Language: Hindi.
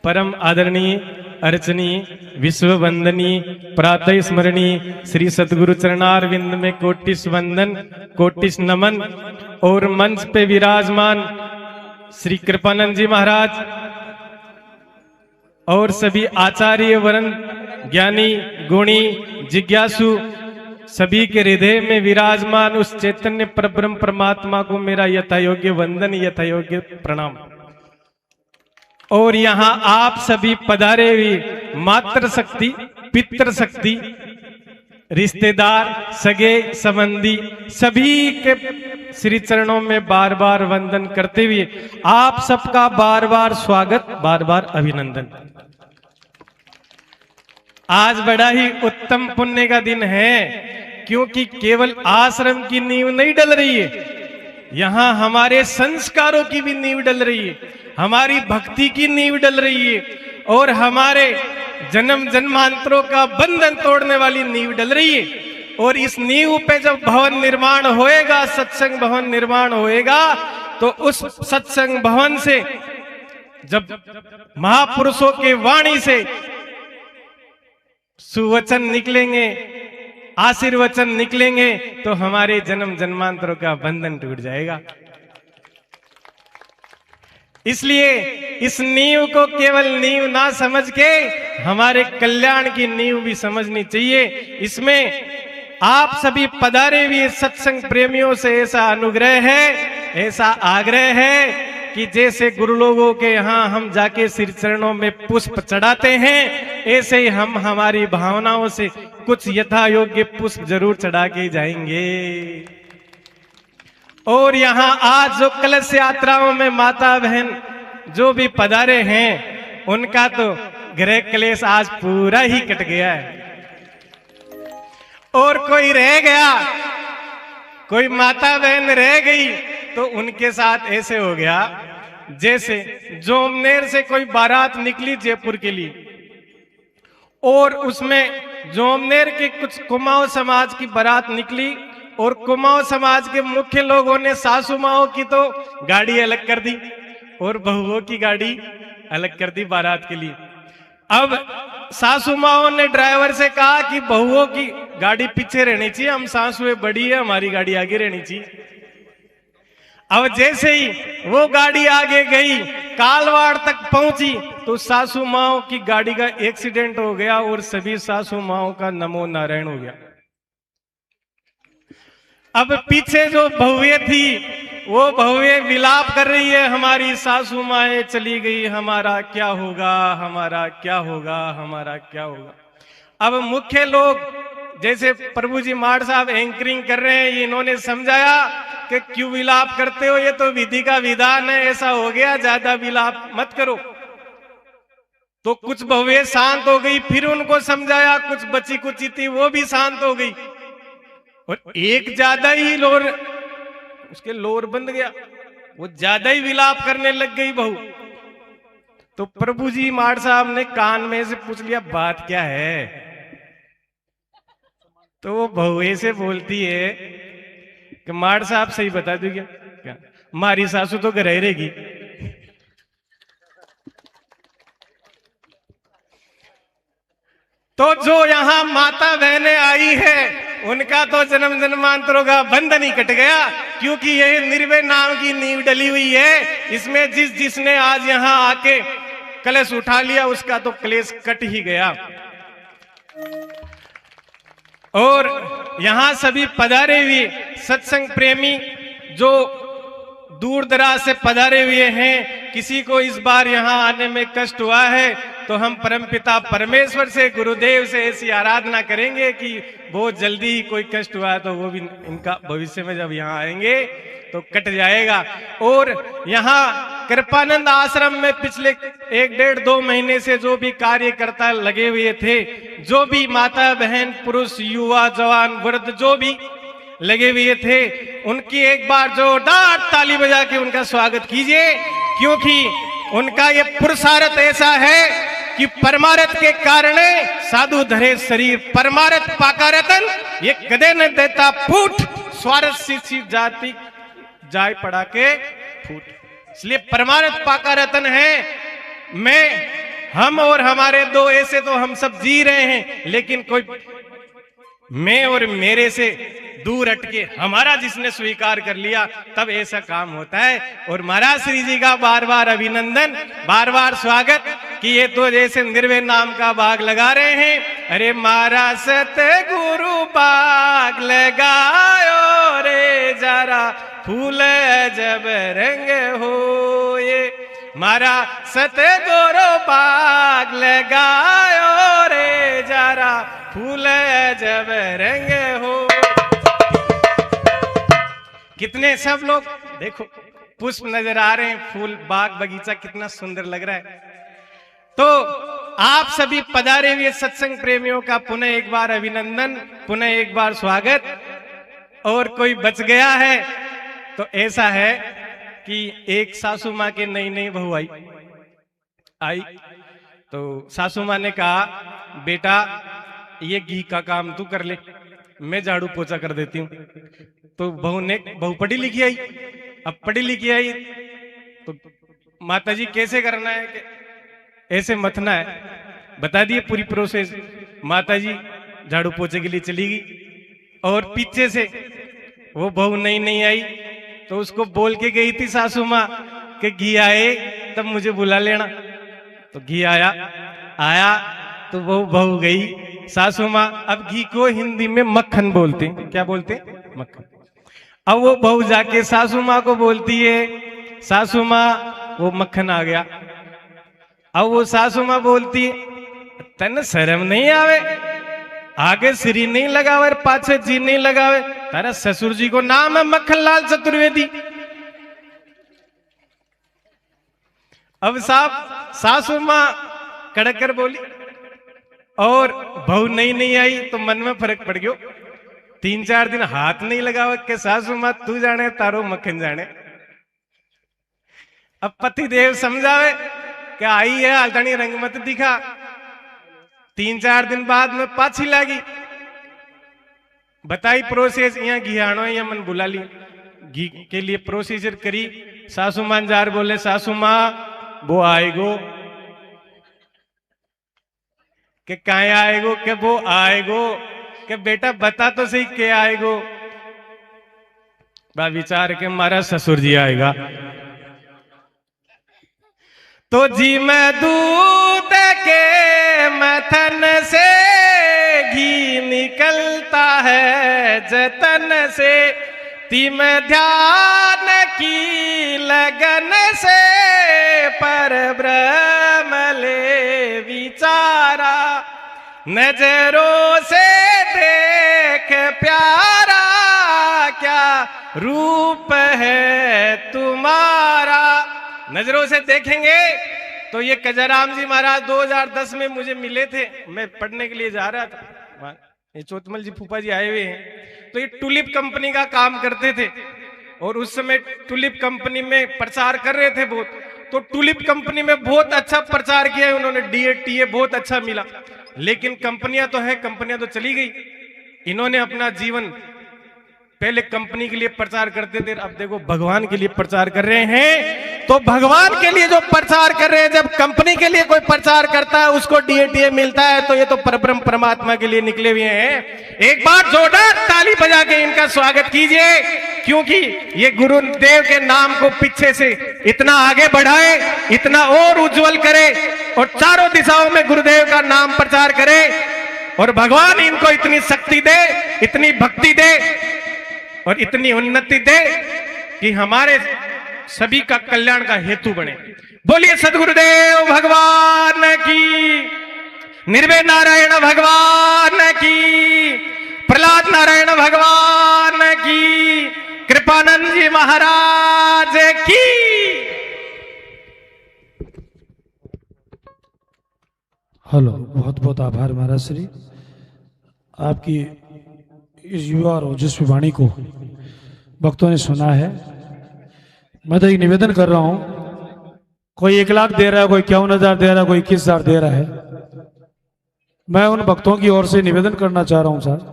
परम आदरणीय अर्चनीय विश्व वंदनीय प्रातः स्मरणीय श्री सतगुरु चरणारविंद में कोटिस वंदन कोटिस नमन। और मंच पे विराजमान श्री कृपानंद जी महाराज और सभी आचार्य वरण ज्ञानी गुणी जिज्ञासु सभी के हृदय में विराजमान उस चैतन्य परब्रह्म परमात्मा को मेरा यथायोग्य वंदन यथायोग्य प्रणाम। और यहाँ आप सभी पधारे हुए मातृ शक्ति पितृ शक्ति रिश्तेदार सगे संबंधी सभी के श्री चरणों में बार बार वंदन करते हुए आप सबका बार बार स्वागत बार बार अभिनंदन। आज बड़ा ही उत्तम पुण्य का दिन है, क्योंकि केवल आश्रम की नींव नहीं डल रही है, यहाँ हमारे संस्कारों की भी नींव डल रही है, हमारी भक्ति की नींव डल रही है और हमारे जन्म जन्मांतरों का बंधन तोड़ने वाली नींव डल रही है। और इस नींव पे जब भवन निर्माण होएगा, सत्संग भवन निर्माण होएगा, तो उस सत्संग भवन से जब महापुरुषों के वाणी से सुवचन निकलेंगे, आशीर्वचन निकलेंगे, तो हमारे जन्म जन्मांतरों का बंधन टूट जाएगा। इसलिए इस नींव को केवल नींव ना समझ के हमारे कल्याण की नींव भी समझनी चाहिए। इसमें आप सभी पधारे हुए सत्संग प्रेमियों से ऐसा अनुग्रह है, ऐसा आग्रह है कि जैसे गुरु लोगों के यहाँ हम जाके श्री चरणों में पुष्प चढ़ाते हैं, ऐसे ही हम हमारी भावनाओं से कुछ यथा योग्य पुष्प जरूर चढ़ा के जाएंगे। और यहाँ आज जो कलश यात्राओं में माता बहन जो भी पधारे हैं, उनका तो गृह क्लेश आज पूरा ही कट गया है। और कोई रह गया, कोई माता बहन रह गई, तो उनके साथ ऐसे हो गया जैसे जोमनेर से कोई बारात निकली जयपुर के लिए, और उसमें जोमनेर के कुछ कुमाऊं समाज की बारात निकली, और कुमाऊं समाज के मुख्य लोगों ने सासू माओं की तो गाड़ी अलग कर दी और बहुओं की गाड़ी अलग कर दी बारात के लिए। अब सासू माओं ने ड्राइवर से कहा कि बहुओं की गाड़ी पीछे रहनी चाहिए, हम सासुएं बड़ी है, हमारी गाड़ी आगे रहनी चाहिए। अब जैसे ही वो गाड़ी आगे गई, कालवाड़ तक पहुंची, तो सासू माओं की गाड़ी का एक्सीडेंट हो गया और सभी सासू माओं का नमो नारायण हो गया। अब पीछे जो बहुएं थी, वो बहुएं विलाप कर रही है, हमारी सासू माएं चली गई, हमारा क्या होगा, हमारा क्या होगा, हमारा क्या होगा। अब मुख्य लोग जैसे प्रभु जी माड़ साहब एंकरिंग कर रहे हैं, इन्होंने समझाया कि क्यों विलाप करते हो, ये तो विधि का विधान है, ऐसा हो गया, ज्यादा विलाप मत करो। तो कुछ बहुएं शांत हो गई, फिर उनको समझाया, कुछ बची कुची थी वो भी शांत हो गई, और एक ज्यादा ही लोर, उसके लोर बंद गया, वो ज्यादा ही विलाप करने लग गई बहू। तो प्रभु जी माड़ साहब ने कान में से पूछ लिया, बात क्या है। तो वो बहुए से बोलती है कि माड़ साहब सही बता दो क्या, मारी सासू तो घर रहेगी। तो जो यहाँ माता बहनें आई है, उनका तो जन्म जन्मांतरों का बंधन ही कट गया, क्योंकि यह निर्भय नाम की नींव डली हुई है। इसमें जिसने आज यहाँ आके कलश उठा लिया, उसका तो क्लेश कट ही गया। और यहाँ सभी पधारे हुए सत्संग प्रेमी जो दूर दराज से पधारे हुए हैं, किसी को इस बार यहाँ आने में कष्ट हुआ है, तो हम परमपिता परमेश्वर से, गुरुदेव से ऐसी आराधना करेंगे कि बहुत जल्दी ही कोई कष्ट हुआ तो वो भी इनका भविष्य में जब यहाँ आएंगे तो कट जाएगा। और यहाँ कृपानंद आश्रम में पिछले 1-1.5-2 महीने से जो भी कार्यकर्ता लगे हुए थे, जो भी माता बहन पुरुष युवा जवान वृद्ध जो भी लगे हुए थे, उनकी एक बार जोरदार ताली बजा के उनका स्वागत कीजिए, क्योंकि उनका ये पुरुषार्थ ऐसा है कि परमार्थ के कारण साधु धरे शरीर, परमार्थ पाका रतन ये कदे न देता फूट, स्वार्थ सी जाति जाय पड़ा के फूट। इसलिए परमार्थ पाका रतन है। मैं हम और हमारे दो ऐसे तो हम सब जी रहे हैं, लेकिन कोई मैं और मेरे से दूर हटके हमारा जिसने स्वीकार कर लिया, तब ऐसा काम होता है। और महाराज श्री जी का बार बार अभिनंदन, बार बार स्वागत कि ये तो जैसे निर्भय नाम का बाग लगा रहे हैं। अरे महाराज सतगुरु बाग लगायो रे, जरा फूल जब रंग हो ये, मारा सतगुरु बाग लगायो रे, जरा फूल जब रंग हो। कितने सब लोग देखो पुष्प नजर आ रहे हैं, फूल बाग बगीचा कितना सुंदर लग रहा है। तो आप सभी पधारे हुए सत्संग प्रेमियों का पुनः एक बार अभिनंदन, पुनः एक बार स्वागत। और कोई बच गया है तो ऐसा है कि एक सासू माँ के नई नई बहू आई तो सासू माँ ने कहा, बेटा ये घी का काम तू कर ले, मैं झाड़ू पोछा कर देती हूँ। तो बहू पढ़ी लिखी आई। अब पढ़ी लिखी आई तो माता जी कैसे करना है, कि ऐसे मथना है, बता दिए पूरी प्रोसेस। माता जी झाड़ू पोछे के लिए चली गई और पीछे से वो बहू नई आई तो उसको बोल के गई थी सासू माँ कि घी आए तब मुझे बुला लेना। तो घी आया तो वो बहू गई सासू माँ। अब घी को हिंदी में मक्खन बोलते, क्या बोलते? मक्खन। अब वो बहू जाके सासू माँ को बोलती है, सासू माँ वो मक्खन आ गया। अब वो सासू माँ बोलती है, तन शर्म नहीं आवे, आगे श्री नहीं लगावे पाछे जी नहीं लगावे, तारा ससुर जी को नाम है मक्खनलाल चतुर्वेदी। अब साहब सासू माँ कड़क कर बोली और बहू नहीं आई तो मन में फर्क पड़ गयो। 3-4 दिन हाथ नहीं लगावे के सासू माँ तू जाने तारो मक्खन जाने। अब पति देव समझावे कि आई है हालतानी रंग मत दिखा। 3-4 दिन बाद में पाछी लागी, बताई प्रोसेस, यहाँ घी आनो या मन बुला ली, घी के लिए प्रोसीजर करी। सासू मान जार बोले, सासू माँ वो आएगो के काहे आएगो, के वो आएगो, के बेटा बता तो सही के आएगो। बा विचार के मारा ससुर जी आएगा। तो जी मैं दूध के मथन से घी निकलता है जतन से, तिम ध्यान की लगन से पर ब्रह्म ले विचारा, नजरों से देख प्यारा क्या रूप है तुम्हारा। नजरों से देखेंगे तो ये कजराम जी महाराज 2010 में मुझे मिले थे, मैं पढ़ने के लिए जा रहा था। ये चोतमल जी फूफा जी आए हुए हैं। तो ये टुलिप कंपनी का काम करते थे और उस समय टुलिप कंपनी में प्रचार कर रहे थे बहुत। तो टुलिप कंपनी में बहुत अच्छा प्रचार किया है उन्होंने, DATA बहुत अच्छा मिला। लेकिन कंपनियां तो है, कंपनियां तो चली गई। इन्होंने अपना जीवन पहले कंपनी के लिए प्रचार करते थे, अब देखो भगवान के लिए प्रचार कर रहे हैं। तो भगवान के लिए जो प्रचार कर रहे हैं, जब कंपनी के लिए कोई प्रचार करता है उसको DATA मिलता है, तो ये तो परब्रह्म परमात्मा के लिए निकले हुए हैं। एक बार जोरदार ताली बजा के इनका स्वागत कीजिए, क्योंकि ये गुरुदेव के नाम को पीछे से इतना आगे बढ़ाए, इतना और उज्जवल करे और चारों दिशाओं में गुरुदेव का नाम प्रचार करे और भगवान इनको इतनी शक्ति दे, इतनी भक्ति दे और इतनी उन्नति दे कि हमारे सभी का कल्याण का हेतु बने। बोलिए सद्गुरुदेव भगवान की, निर्भय नारायण भगवान की, प्रहलाद नारायण भगवान की, कृपानंद जी महाराज की। हेलो, बहुत बहुत आभार महाराज श्री, आपकी इस युवा और ओजस्वी वाणी को भक्तों ने सुना है। मैं तो एक निवेदन कर रहा हूं, कोई 1 लाख दे रहा है, कोई 51,000 दे रहा है, कोई 21,000 दे रहा है। मैं उन भक्तों की ओर से निवेदन करना चाह रहा हूं साहब,